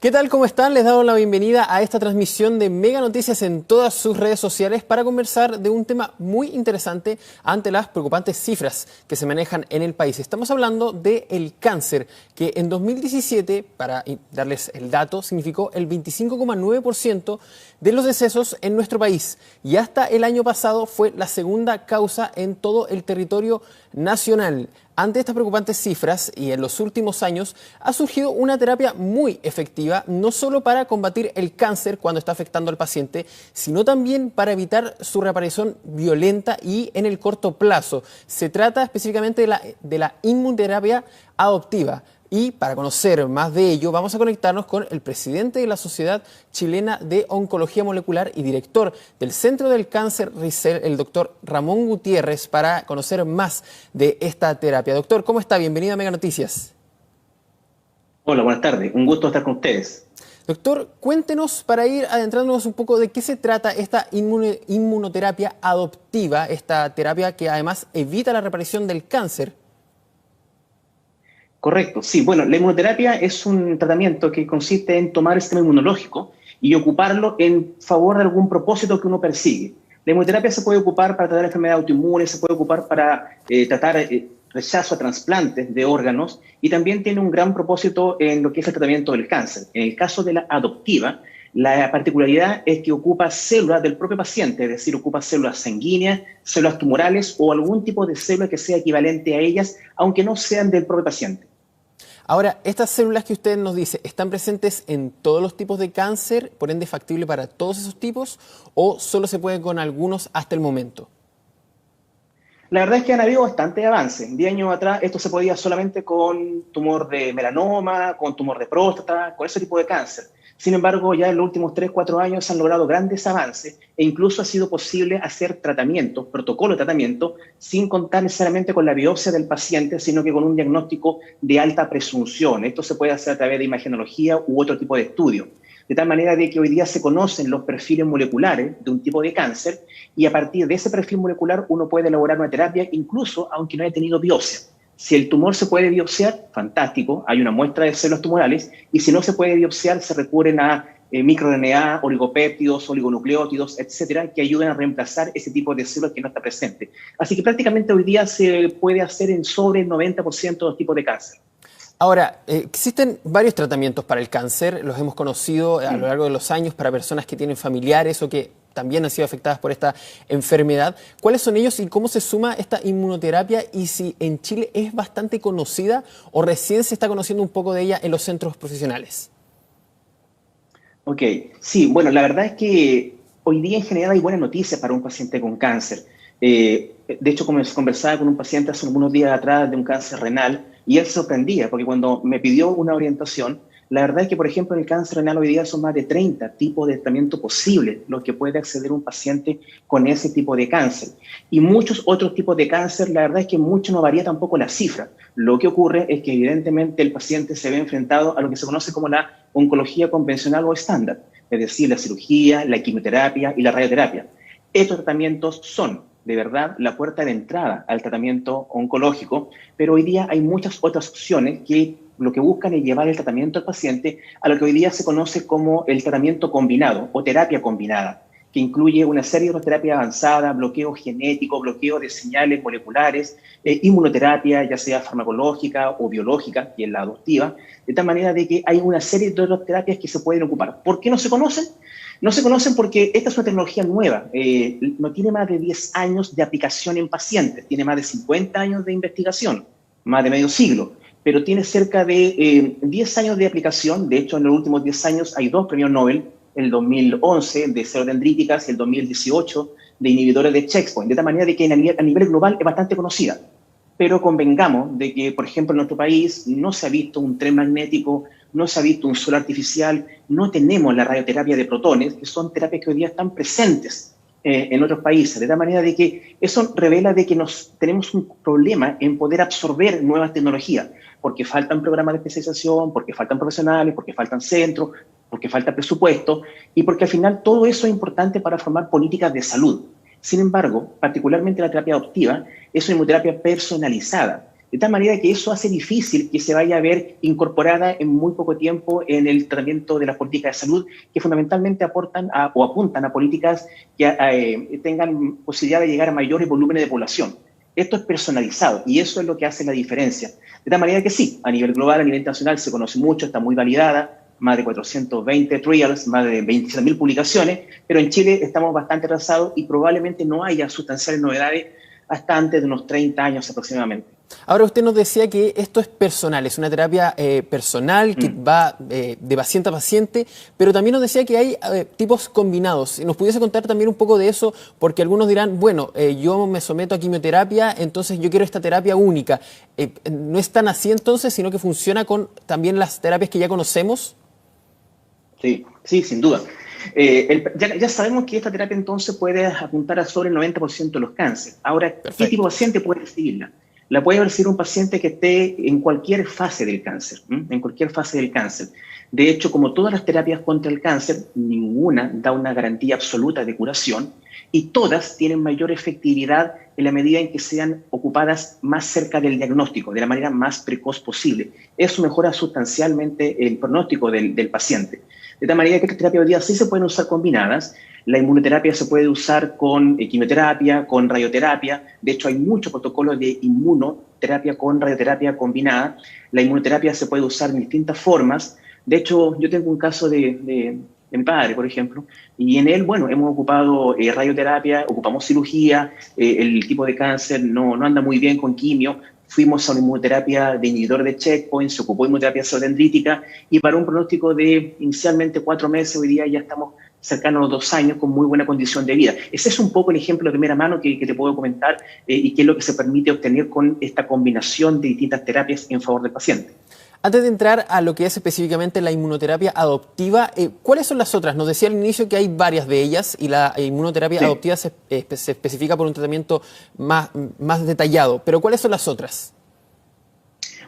¿Qué tal? ¿Cómo están? Les damos la bienvenida a esta transmisión de Mega Noticias en todas sus redes sociales para conversar de un tema muy interesante ante las preocupantes cifras que se manejan en el país. Estamos hablando del cáncer, que en 2017, para darles el dato, significó el 25,9% de los decesos en nuestro país. Y hasta el año pasado fue la segunda causa en todo el territorio nacional. Ante estas preocupantes cifras y en los últimos años ha surgido una terapia muy efectiva, no solo para combatir el cáncer cuando está afectando al paciente, sino también para evitar su reaparición violenta y en el corto plazo. Se trata específicamente de la inmunoterapia adoptiva. Y para conocer más de ello, vamos a conectarnos con el presidente de la Sociedad Chilena de Oncología Molecular y director del Centro del Cáncer RICEL, el doctor Ramón Gutiérrez, para conocer más de esta terapia. Doctor, ¿cómo está? Bienvenido a Mega Noticias. Hola, buenas tardes. Un gusto estar con ustedes. Doctor, cuéntenos, para ir adentrándonos un poco, de qué se trata esta inmunoterapia adoptiva, esta terapia que además evita la reaparición del cáncer. Correcto, sí. Bueno, la inmunoterapia es un tratamiento que consiste en tomar el sistema inmunológico y ocuparlo en favor de algún propósito que uno persigue. La inmunoterapia se puede ocupar para tratar enfermedades autoinmunes, se puede ocupar para tratar rechazo a trasplantes de órganos y también tiene un gran propósito en lo que es el tratamiento del cáncer. En el caso de la adoptiva, la particularidad es que ocupa células del propio paciente, es decir, ocupa células sanguíneas, células tumorales o algún tipo de célula que sea equivalente a ellas, aunque no sean del propio paciente. Ahora, estas células que usted nos dice, ¿están presentes en todos los tipos de cáncer, por ende factible para todos esos tipos, o solo se puede con algunos hasta el momento? La verdad es que han habido bastante avance. 10 años atrás esto se podía solamente con tumor de melanoma, con tumor de próstata, con ese tipo de cáncer. Sin embargo, ya en los últimos 3, 4 años se han logrado grandes avances e incluso ha sido posible hacer tratamientos, protocolos de tratamiento, sin contar necesariamente con la biopsia del paciente, sino que con un diagnóstico de alta presunción. Esto se puede hacer a través de imagenología u otro tipo de estudio. De tal manera de que hoy día se conocen los perfiles moleculares de un tipo de cáncer y a partir de ese perfil molecular uno puede elaborar una terapia incluso aunque no haya tenido biopsia. Si el tumor se puede biopsiar, fantástico, hay una muestra de células tumorales, y si no se puede biopsiar, se recurren a microRNA, oligopéptidos, oligonucleótidos, etcétera, que ayuden a reemplazar ese tipo de células que no está presente. Así que prácticamente hoy día se puede hacer en sobre el 90% de los tipos de cáncer. Ahora, existen varios tratamientos para el cáncer, los hemos conocido a lo largo de los años para personas que tienen familiares o que también han sido afectadas por esta enfermedad. ¿Cuáles son ellos y cómo se suma esta inmunoterapia? Y si en Chile es bastante conocida o recién se está conociendo un poco de ella en los centros profesionales. Ok, sí, bueno, la verdad es que hoy día en general hay buenas noticias para un paciente con cáncer. De hecho, conversaba con un paciente hace unos días atrás de un cáncer renal y él se sorprendía porque cuando me pidió una orientación, la verdad es que, por ejemplo, en el cáncer renal hoy día son más de 30 tipos de tratamiento posibles los que puede acceder un paciente con ese tipo de cáncer. Y muchos otros tipos de cáncer, la verdad es que mucho no varía tampoco la cifra. Lo que ocurre es que evidentemente el paciente se ve enfrentado a lo que se conoce como la oncología convencional o estándar, es decir, la cirugía, la quimioterapia y la radioterapia. Estos tratamientos son de verdad la puerta de entrada al tratamiento oncológico, pero hoy día hay muchas otras opciones que lo que buscan es llevar el tratamiento al paciente a lo que hoy día se conoce como el tratamiento combinado o terapia combinada, que incluye una serie de terapias avanzadas, bloqueo genético, bloqueo de señales moleculares, inmunoterapia, ya sea farmacológica o biológica, que es la adoptiva, de tal manera de que hay una serie de otras terapias que se pueden ocupar. ¿Por qué no se conocen? No se conocen porque esta es una tecnología nueva, no tiene más de 10 años de aplicación en pacientes, tiene más de 50 años de investigación, más de medio siglo, pero tiene cerca de 10 años de aplicación. De hecho, en los últimos 10 años hay 2 premios Nobel, el 2011 de serodendríticas y el 2018 de inhibidores de checkpoint, de tal manera de que a nivel global es bastante conocida. Pero convengamos de que, por ejemplo, en nuestro país no se ha visto un tren magnético, no se ha visto un sol artificial, no tenemos la radioterapia de protones, que son terapias que hoy día están presentes en otros países, de tal manera de que eso revela de que tenemos un problema en poder absorber nuevas tecnologías, porque faltan programas de especialización, porque faltan profesionales, porque faltan centros, porque falta presupuesto y porque al final todo eso es importante para formar políticas de salud. Sin embargo, particularmente la terapia adoptiva es una inmunoterapia personalizada, De tal manera que eso hace difícil que se vaya a ver incorporada en muy poco tiempo en el tratamiento de las políticas de salud, que fundamentalmente aportan o apuntan a políticas que tengan posibilidad de llegar a mayores volúmenes de población. Esto es personalizado y eso es lo que hace la diferencia. De tal manera que sí, a nivel global, a nivel internacional se conoce mucho, está muy validada, más de 420 trials, más de 26.000 publicaciones, pero en Chile estamos bastante atrasados y probablemente no haya sustanciales novedades hasta antes de unos 30 años aproximadamente. Ahora usted nos decía que esto es personal, es una terapia personal que va de paciente a paciente, pero también nos decía que hay tipos combinados. ¿Nos pudiese contar también un poco de eso? Porque algunos dirán, bueno, yo me someto a quimioterapia, entonces yo quiero esta terapia única. ¿No es tan así entonces, sino que funciona con también las terapias que ya conocemos? Sí, sí, sin duda. Ya sabemos que esta terapia entonces puede apuntar a sobre el 90% de los cánceres. Ahora, Perfecto. ¿qué tipo de paciente puede recibirla? La puede recibir un paciente que esté en cualquier fase del cáncer, en cualquier fase del cáncer. De hecho, como todas las terapias contra el cáncer, ninguna da una garantía absoluta de curación y todas tienen mayor efectividad en la medida en que sean ocupadas más cerca del diagnóstico, de la manera más precoz posible. Eso mejora sustancialmente el pronóstico del paciente. De tal manera que estas terapias hoy día sí se pueden usar combinadas. La inmunoterapia se puede usar con quimioterapia, con radioterapia. De hecho, hay muchos protocolos de inmunoterapia con radioterapia combinada. La inmunoterapia se puede usar en distintas formas. De hecho, yo tengo un caso de mi padre, por ejemplo, y en él, bueno, hemos ocupado radioterapia, ocupamos cirugía, el tipo de cáncer no anda muy bien con quimio. Fuimos a una inmunoterapia de inhibidor de checkpoint, se ocupó de inmunoterapia celodendrítica y para un pronóstico de inicialmente 4 meses, hoy día ya estamos cercanos a los 2 años con muy buena condición de vida. Ese es un poco el ejemplo de primera mano que te puedo comentar y qué es lo que se permite obtener con esta combinación de distintas terapias en favor del paciente. Antes de entrar a lo que es específicamente la inmunoterapia adoptiva, ¿cuáles son las otras? Nos decía al inicio que hay varias de ellas y la inmunoterapia adoptiva se especifica por un tratamiento más detallado, pero ¿cuáles son las otras?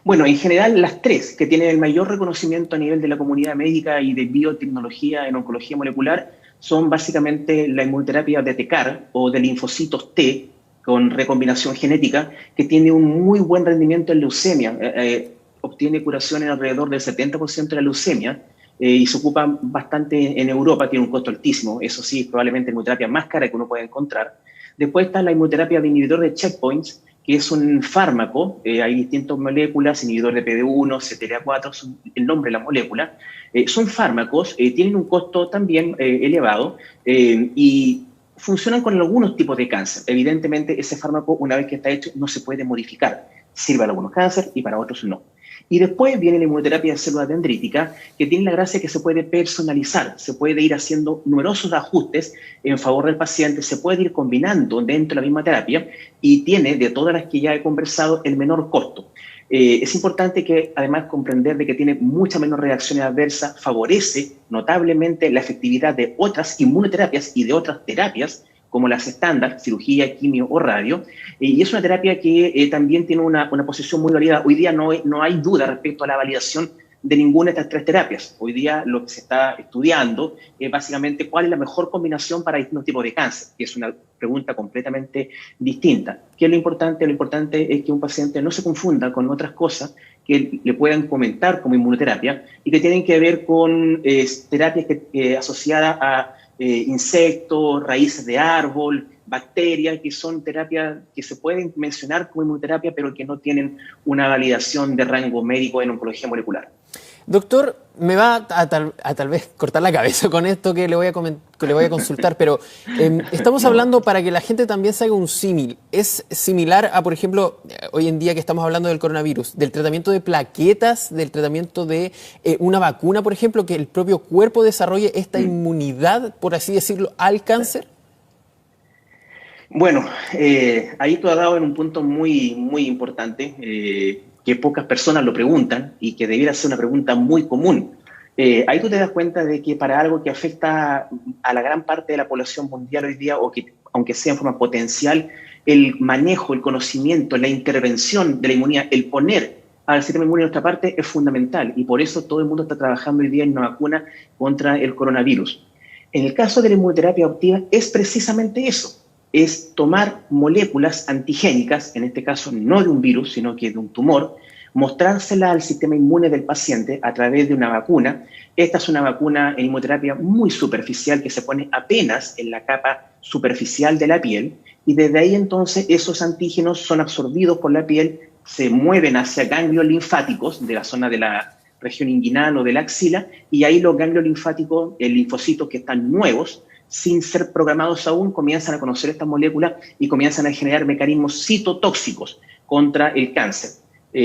Bueno, en general las tres que tienen el mayor reconocimiento a nivel de la comunidad médica y de biotecnología en oncología molecular son básicamente la inmunoterapia de TECAR o de linfocitos T con recombinación genética, que tiene un muy buen rendimiento en leucemia. Obtiene curación en alrededor del 70% de la leucemia y se ocupa bastante en Europa, tiene un costo altísimo, eso sí, probablemente la inmunoterapia más cara que uno puede encontrar. Después está la inmunoterapia de inhibidor de checkpoints, que es un fármaco, hay distintas moléculas, inhibidor de PD1, CTLA4, el nombre de la molécula, son fármacos, tienen un costo también elevado y funcionan con algunos tipos de cáncer. Evidentemente, ese fármaco, una vez que está hecho, no se puede modificar, sirve para algunos cánceres y para otros no. Y después viene la inmunoterapia de célula dendrítica, que tiene la gracia que se puede personalizar, se puede ir haciendo numerosos ajustes en favor del paciente, se puede ir combinando dentro de la misma terapia y tiene, de todas las que ya he conversado, el menor costo. Es importante que además comprender de que tiene muchas menos reacciones adversas, favorece notablemente la efectividad de otras inmunoterapias y de otras terapias, como las estándar, cirugía, quimio o radio, y es una terapia que también tiene una posición muy válida. Hoy día no hay duda respecto a la validación de ninguna de estas tres terapias. Hoy día lo que se está estudiando es básicamente cuál es la mejor combinación para distintos tipos de cáncer, que es una pregunta completamente distinta. ¿Qué es lo importante? Lo importante es que un paciente no se confunda con otras cosas que le puedan comentar como inmunoterapia y que tienen que ver con terapias asociadas a insectos, raíces de árbol, bacterias, que son terapias que se pueden mencionar como inmunoterapia, pero que no tienen una validación de rango médico en oncología molecular. Doctor, me va a tal vez cortar la cabeza con esto que le voy a consultar, pero estamos hablando para que la gente también se haga un símil. ¿Es similar a, por ejemplo, hoy en día que estamos hablando del coronavirus, del tratamiento de plaquetas, del tratamiento de una vacuna, por ejemplo, que el propio cuerpo desarrolle esta inmunidad, por así decirlo, al cáncer? Bueno, ahí tú has dado en un punto muy, muy importante, que pocas personas lo preguntan y que debiera ser una pregunta muy común. Ahí tú te das cuenta de que para algo que afecta a la gran parte de la población mundial hoy día, o que aunque sea en forma potencial, el manejo, el conocimiento, la intervención de la inmunidad, el poner al sistema inmune de nuestra parte es fundamental y por eso todo el mundo está trabajando hoy día en una vacuna contra el coronavirus. En el caso de la inmunoterapia adoptiva es precisamente eso. es tomar moléculas antigénicas, en este caso no de un virus, sino que de un tumor, mostrársela al sistema inmune del paciente a través de una vacuna. Esta es una vacuna en inmunoterapia muy superficial que se pone apenas en la capa superficial de la piel y desde ahí entonces esos antígenos son absorbidos por la piel, se mueven hacia ganglios linfáticos de la zona de la región inguinal o de la axila y ahí los ganglios linfáticos, linfocitos que están nuevos, sin ser programados aún, comienzan a conocer estas moléculas y comienzan a generar mecanismos citotóxicos contra el cáncer.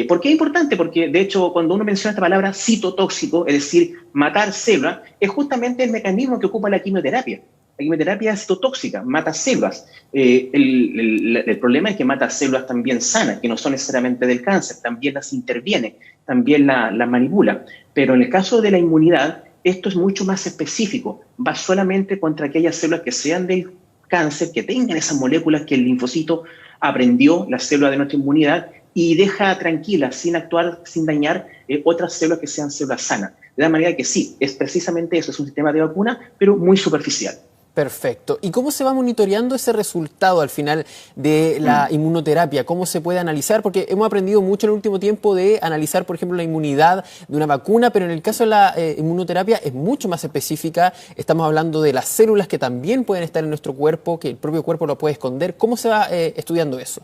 ¿Por qué es importante? Porque, de hecho, cuando uno menciona esta palabra citotóxico, es decir, matar células, es justamente el mecanismo que ocupa la quimioterapia. La quimioterapia es citotóxica, mata células. El problema es que mata células también sanas, que no son necesariamente del cáncer, también las interviene, también las manipula. Pero en el caso de la inmunidad, esto es mucho más específico. Va solamente contra aquellas células que sean del cáncer, que tengan esas moléculas que el linfocito aprendió, la célula de nuestra inmunidad, y deja tranquila, sin actuar, sin dañar otras células que sean células sanas. De la manera que sí, es precisamente eso, es un sistema de vacuna, pero muy superficial. Perfecto. ¿Y cómo se va monitoreando ese resultado al final de la inmunoterapia? ¿Cómo se puede analizar? Porque hemos aprendido mucho en el último tiempo de analizar, por ejemplo, la inmunidad de una vacuna, pero en el caso de la inmunoterapia es mucho más específica. Estamos hablando de las células que también pueden estar en nuestro cuerpo, que el propio cuerpo lo puede esconder. ¿Cómo se va estudiando eso?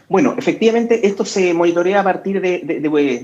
Bueno, efectivamente esto se monitorea a partir de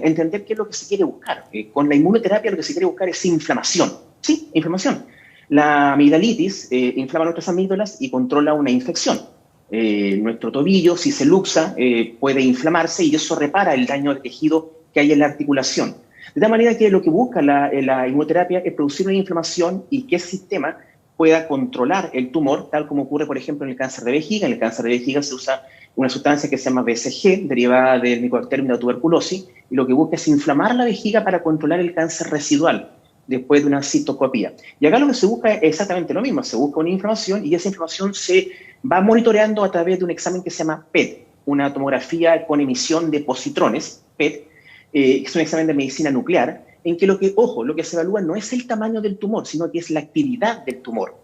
entender qué es lo que se quiere buscar. Con la inmunoterapia lo que se quiere buscar es inflamación. Sí, inflamación. La amigdalitis inflama nuestras amígdalas y controla una infección. Nuestro tobillo, si se luxa, puede inflamarse y eso repara el daño de tejido que hay en la articulación. De tal manera que lo que busca la inmunoterapia es producir una inflamación y que ese sistema pueda controlar el tumor, tal como ocurre, por ejemplo, en el cáncer de vejiga. En el cáncer de vejiga se usa una sustancia que se llama BCG, derivada del Mycobacterium de la tuberculosis, y lo que busca es inflamar la vejiga para controlar el cáncer residual después de una citoscopía. Y acá lo que se busca es exactamente lo mismo, se busca una inflamación y esa inflamación se va monitoreando a través de un examen que se llama PET, una tomografía con emisión de positrones, PET, es un examen de medicina nuclear, en que lo que se evalúa no es el tamaño del tumor, sino que es la actividad del tumor.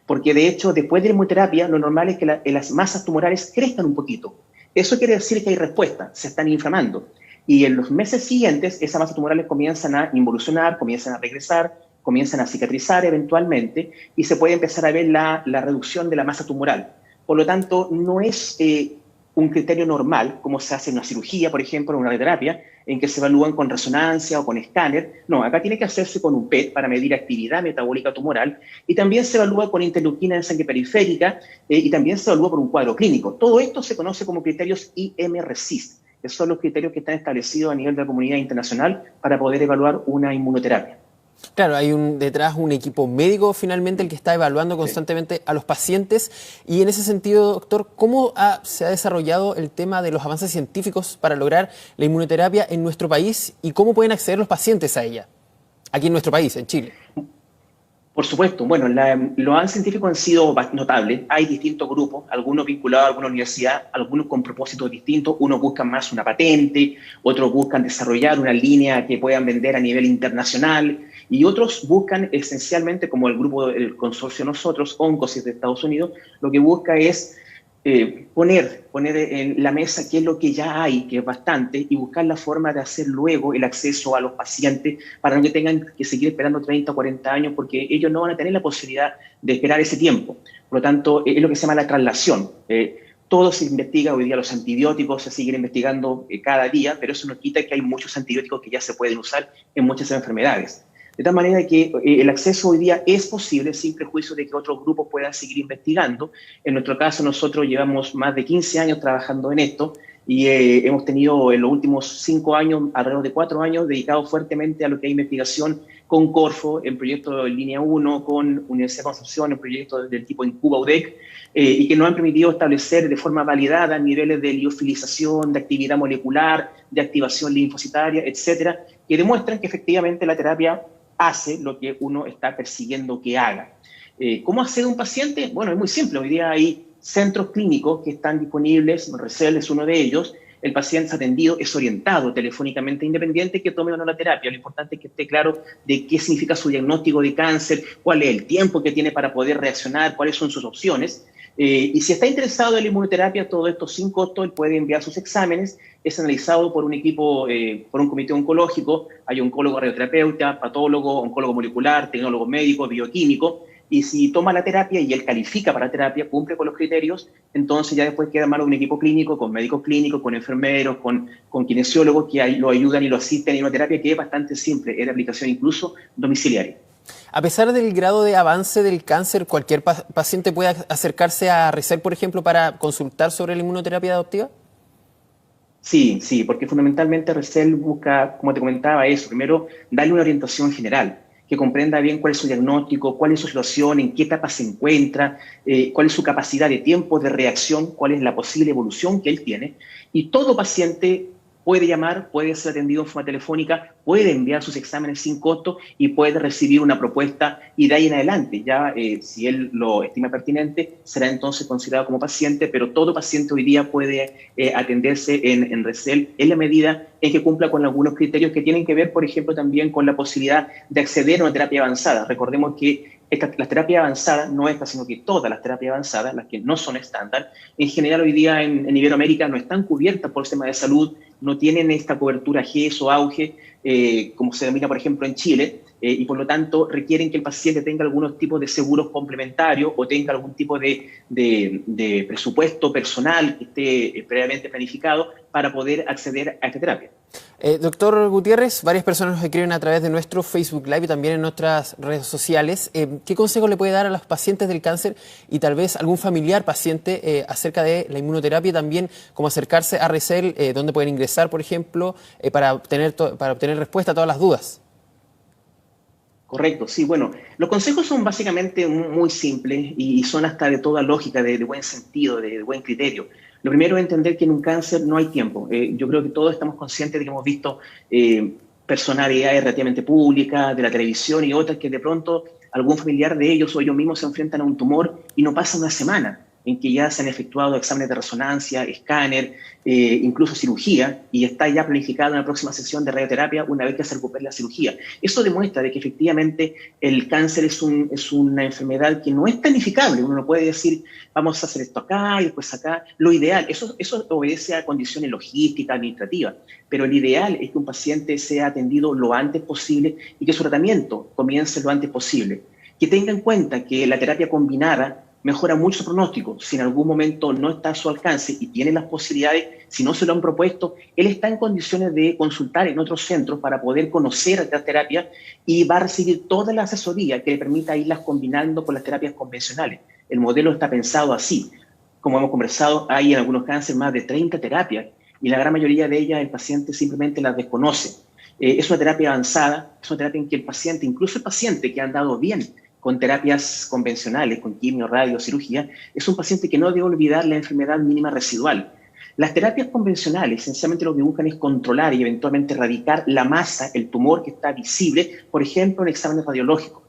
Porque de hecho, después de la inmunoterapia, lo normal es que las masas tumorales crezcan un poquito. Eso quiere decir que hay respuesta, se están inflamando. Y en los meses siguientes, esas masas tumorales comienzan a involucionar, comienzan a regresar, comienzan a cicatrizar eventualmente, y se puede empezar a ver la reducción de la masa tumoral. Por lo tanto, no es un criterio normal, como se hace en una cirugía, por ejemplo, en una radioterapia, en que se evalúan con resonancia o con escáner. No, acá tiene que hacerse con un PET para medir actividad metabólica tumoral y también se evalúa con interleuquina en sangre periférica y también se evalúa por un cuadro clínico. Todo esto se conoce como criterios IMRECIST, que son los criterios que están establecidos a nivel de la comunidad internacional para poder evaluar una inmunoterapia. Claro, hay detrás un equipo médico finalmente el que está evaluando constantemente a los pacientes y en ese sentido, doctor, ¿cómo se ha desarrollado el tema de los avances científicos para lograr la inmunoterapia en nuestro país y cómo pueden acceder los pacientes a ella, aquí en nuestro país, en Chile? Por supuesto, bueno, los avances científicos han sido notables. Hay distintos grupos, algunos vinculados a alguna universidad, algunos con propósitos distintos. Unos buscan más una patente, otros buscan desarrollar una línea que puedan vender a nivel internacional y otros buscan esencialmente, como el grupo del consorcio Nosotros, Oncosis de Estados Unidos, lo que busca es poner en la mesa qué es lo que ya hay, que es bastante, y buscar la forma de hacer luego el acceso a los pacientes para no que tengan que seguir esperando 30 o 40 años, porque ellos no van a tener la posibilidad de esperar ese tiempo. Por lo tanto, es lo que se llama la traslación. Todo se investiga hoy día, los antibióticos se siguen investigando cada día, pero eso no quita que hay muchos antibióticos que ya se pueden usar en muchas enfermedades. De tal manera que el acceso hoy día es posible sin prejuicio de que otros grupos puedan seguir investigando. En nuestro caso, nosotros llevamos más de 15 años trabajando en esto y hemos tenido en los últimos 5 años, alrededor de 4 años, dedicados fuertemente a lo que es investigación con Corfo, en proyectos en línea 1, con Universidad de Concepción, en proyectos del tipo Incuba UDEC, y que nos han permitido establecer de forma validada niveles de liofilización, de actividad molecular, de activación linfocitaria, etcétera, que demuestran que efectivamente la terapia hace lo que uno está persiguiendo que haga. ¿Cómo accede un paciente? Bueno, es muy simple. Hoy día hay centros clínicos que están disponibles, RECEL es uno de ellos. El paciente es atendido, es orientado telefónicamente independiente que tome o no la terapia. Lo importante es que esté claro de qué significa su diagnóstico de cáncer, cuál es el tiempo que tiene para poder reaccionar, cuáles son sus opciones. Y si está interesado en la inmunoterapia, todo esto sin costo, él puede enviar sus exámenes, es analizado por un equipo, por un comité oncológico, hay oncólogo, radioterapeuta, patólogo, oncólogo molecular, tecnólogo médico, bioquímico, y si toma la terapia y él califica para la terapia, cumple con los criterios, entonces ya después queda en manos de un equipo clínico, con médicos clínicos, con enfermeros, con kinesiólogos que lo ayudan y lo asisten en una terapia que es bastante simple, es de aplicación incluso domiciliaria. A pesar del grado de avance del cáncer, ¿cualquier paciente puede acercarse a RECEL, por ejemplo, para consultar sobre la inmunoterapia adoptiva? Sí, sí, porque fundamentalmente RECEL busca, como te comentaba, eso. Primero, darle una orientación general, que comprenda bien cuál es su diagnóstico, cuál es su situación, en qué etapa se encuentra, cuál es su capacidad de tiempo de reacción, cuál es la posible evolución que él tiene. Y todo paciente puede llamar, puede ser atendido en forma telefónica, puede enviar sus exámenes sin costo y puede recibir una propuesta y de ahí en adelante, ya si él lo estima pertinente, será entonces considerado como paciente, pero todo paciente hoy día puede atenderse en RECEL en la medida en que cumpla con algunos criterios que tienen que ver, por ejemplo, también con la posibilidad de acceder a una terapia avanzada. Recordemos que las terapias avanzadas, no esta, sino que todas las terapias avanzadas, las que no son estándar, en general hoy día en Iberoamérica no están cubiertas por el sistema de salud, no tienen esta cobertura GES o auge, como se denomina, por ejemplo, en Chile, y por lo tanto requieren que el paciente tenga algunos tipos de seguros complementarios o tenga algún tipo de presupuesto personal que esté previamente planificado para poder acceder a esta terapia. Doctor Gutiérrez, varias personas nos escriben a través de nuestro Facebook Live y también en nuestras redes sociales. ¿Qué consejo le puede dar a los pacientes del cáncer y tal vez algún familiar paciente acerca de la inmunoterapia y también cómo acercarse a RECEL, dónde pueden ingresar, por ejemplo, para obtener respuesta a todas las dudas? Correcto, sí, bueno, los consejos son básicamente muy simples y son hasta de toda lógica, de buen sentido, de buen criterio. Lo primero es entender que en un cáncer no hay tiempo. Yo creo que todos estamos conscientes de que hemos visto personalidades relativamente públicas, de la televisión y otras que de pronto algún familiar de ellos o ellos mismos se enfrentan a un tumor y no pasa una semana en que ya se han efectuado exámenes de resonancia, escáner, incluso cirugía, y está ya planificada una próxima sesión de radioterapia una vez que se recupere la cirugía. Eso demuestra de que efectivamente el cáncer es una enfermedad que no es planificable. Uno no puede decir, vamos a hacer esto acá y después acá. Lo ideal, eso obedece a condiciones logísticas, administrativas, pero el ideal es que un paciente sea atendido lo antes posible y que su tratamiento comience lo antes posible. Que tenga en cuenta que la terapia combinada mejora mucho su pronóstico. Si en algún momento no está a su alcance y tiene las posibilidades, si no se lo han propuesto, él está en condiciones de consultar en otros centros para poder conocer esta terapia y va a recibir toda la asesoría que le permita irlas combinando con las terapias convencionales. El modelo está pensado así. Como hemos conversado, hay en algunos cánceres más de 30 terapias y la gran mayoría de ellas el paciente simplemente las desconoce. Es una terapia avanzada, es una terapia en que el paciente, incluso el paciente que ha andado bien con terapias convencionales, con quimio, radio, cirugía, es un paciente que no debe olvidar la enfermedad mínima residual. Las terapias convencionales esencialmente lo que buscan es controlar y eventualmente erradicar la masa, el tumor que está visible, por ejemplo, en exámenes radiológicos.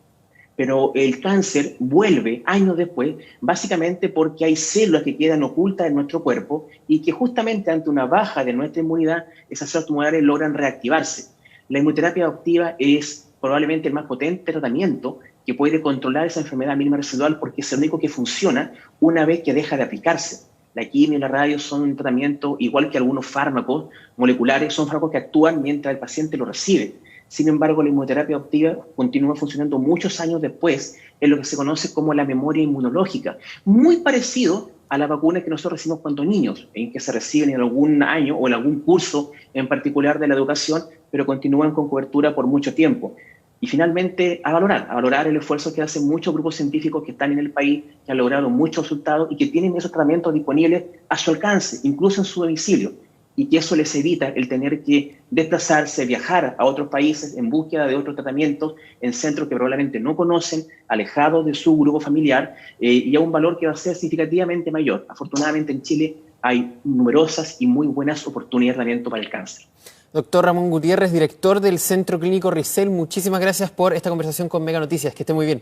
Pero el cáncer vuelve años después, básicamente porque hay células que quedan ocultas en nuestro cuerpo y que justamente ante una baja de nuestra inmunidad, esas células tumorales logran reactivarse. La inmunoterapia adoptiva es probablemente el más potente tratamiento que puede controlar esa enfermedad mínima residual porque es el único que funciona una vez que deja de aplicarse. La quimio y la radio son un tratamiento, igual que algunos fármacos moleculares, son fármacos que actúan mientras el paciente lo recibe. Sin embargo, la inmunoterapia adoptiva continúa funcionando muchos años después en lo que se conoce como la memoria inmunológica, muy parecido a las vacunas que nosotros recibimos cuando niños, en que se reciben en algún año o en algún curso en particular de la educación, pero continúan con cobertura por mucho tiempo. Y finalmente, a valorar el esfuerzo que hacen muchos grupos científicos que están en el país, que han logrado muchos resultados y que tienen esos tratamientos disponibles a su alcance, incluso en su domicilio, y que eso les evita el tener que desplazarse, viajar a otros países en búsqueda de otros tratamientos en centros que probablemente no conocen, alejados de su grupo familiar, y a un valor que va a ser significativamente mayor. Afortunadamente en Chile hay numerosas y muy buenas oportunidades de tratamiento para el cáncer. Doctor Ramón Gutiérrez, director del Centro Clínico RECEL, muchísimas gracias por esta conversación con Mega Noticias. Que esté muy bien.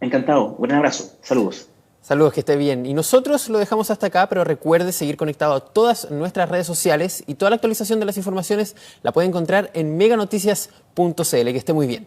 Encantado. Un abrazo. Saludos. Saludos, que esté bien. Y nosotros lo dejamos hasta acá, pero recuerde seguir conectado a todas nuestras redes sociales y toda la actualización de las informaciones la puede encontrar en meganoticias.cl. Que esté muy bien.